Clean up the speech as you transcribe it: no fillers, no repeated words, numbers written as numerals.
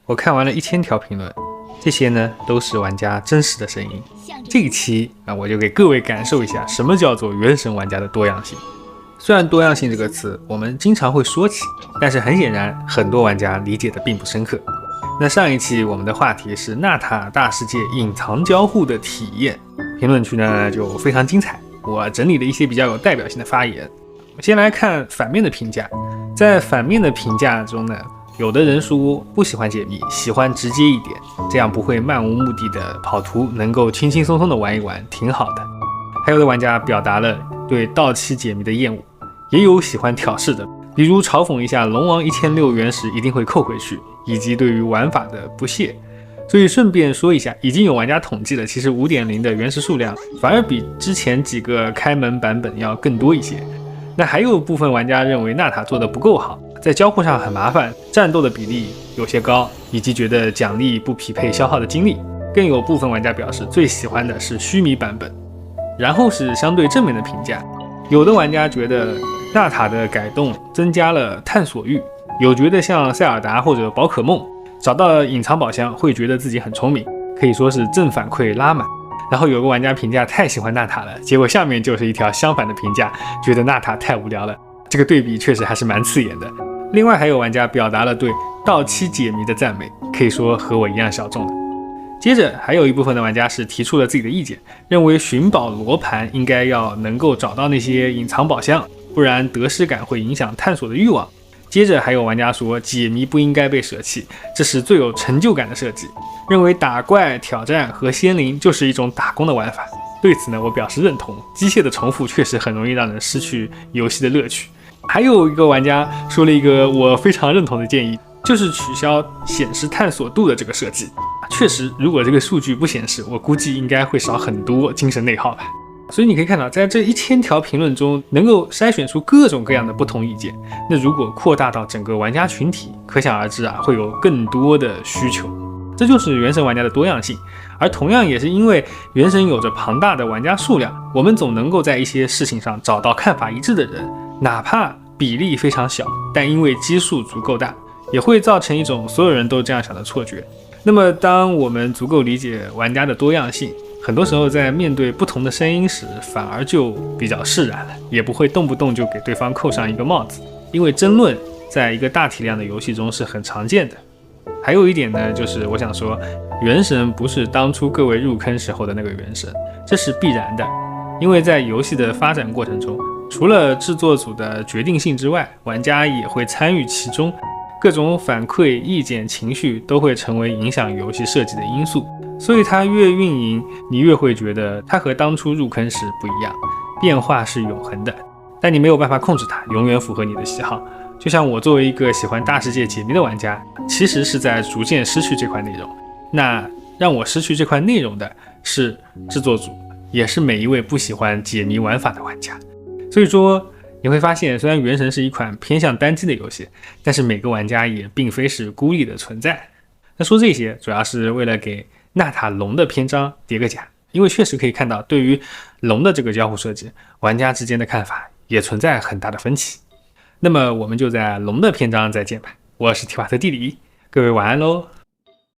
我看完了1000条评论，这些呢都是玩家真实的声音。这一期我就给各位感受一下什么叫做原神玩家的多样性。虽然多样性这个词我们经常会说起，但是很显然很多玩家理解的并不深刻。那上一期我们的话题是纳塔大世界隐藏交互的体验，评论区呢就非常精彩，我整理了一些比较有代表性的发言。先来看反面的评价，在反面的评价中呢，有的人说不喜欢解谜，喜欢直接一点，这样不会漫无目的的跑图，能够轻轻松松的玩一玩，挺好的。还有的玩家表达了对到期解谜的厌恶，也有喜欢挑事的，例如嘲讽一下龙王1006原石一定会扣回去，以及对于玩法的不屑。所以顺便说一下，已经有玩家统计了，其实 5.0 的原石数量反而比之前几个开门版本要更多一些。那还有部分玩家认为纳塔做的不够好，在交互上很麻烦，战斗的比例有些高，以及觉得奖励不匹配消耗的精力。更有部分玩家表示最喜欢的是须弥版本。然后是相对正面的评价，有的玩家觉得纳塔的改动增加了探索欲，有觉得像塞尔达或者宝可梦找到了隐藏宝箱会觉得自己很聪明，可以说是正反馈拉满。然后有个玩家评价太喜欢纳塔了，结果下面就是一条相反的评价，觉得纳塔太无聊了。这个对比确实还是蛮刺眼的。另外还有玩家表达了对到期解谜的赞美，可以说和我一样小众了。接着还有一部分的玩家是提出了自己的意见，认为寻宝罗盘应该要能够找到那些隐藏宝箱，不然得失感会影响探索的欲望。接着还有玩家说解谜不应该被舍弃，这是最有成就感的设计，认为打怪挑战和仙灵就是一种打工的玩法。对此呢，我表示认同，机械的重复确实很容易让人失去游戏的乐趣。还有一个玩家说了一个我非常认同的建议，就是取消显示探索度的这个设计。确实，如果这个数据不显示，我估计应该会少很多精神内耗吧。所以你可以看到，在这1000条评论中能够筛选出各种各样的不同意见，那如果扩大到整个玩家群体，可想而知会有更多的需求。这就是原神玩家的多样性。而同样也是因为原神有着庞大的玩家数量，我们总能够在一些事情上找到看法一致的人，哪怕比例非常小，但因为基数足够大，也会造成一种所有人都这样想的错觉。那么当我们足够理解玩家的多样性，很多时候在面对不同的声音时反而就比较释然了，也不会动不动就给对方扣上一个帽子，因为争论在一个大体量的游戏中是很常见的。还有一点呢，就是我想说，原神不是当初各位入坑时候的那个原神，这是必然的，因为在游戏的发展过程中，除了制作组的决定性之外，玩家也会参与其中，各种反馈、意见、情绪都会成为影响游戏设计的因素。所以它越运营，你越会觉得它和当初入坑时不一样。变化是永恒的，但你没有办法控制它，永远符合你的喜好。就像我作为一个喜欢大世界解谜的玩家，其实是在逐渐失去这块内容。那让我失去这块内容的是制作组，也是每一位不喜欢解谜玩法的玩家。所以说你会发现，虽然原神是一款偏向单机的游戏，但是每个玩家也并非是孤立的存在。那说这些主要是为了给纳塔龙的篇章叠个甲，因为确实可以看到，对于龙的这个交互设计，玩家之间的看法也存在很大的分歧。那么我们就在龙的篇章再见吧。我是提瓦特地理，各位晚安喽。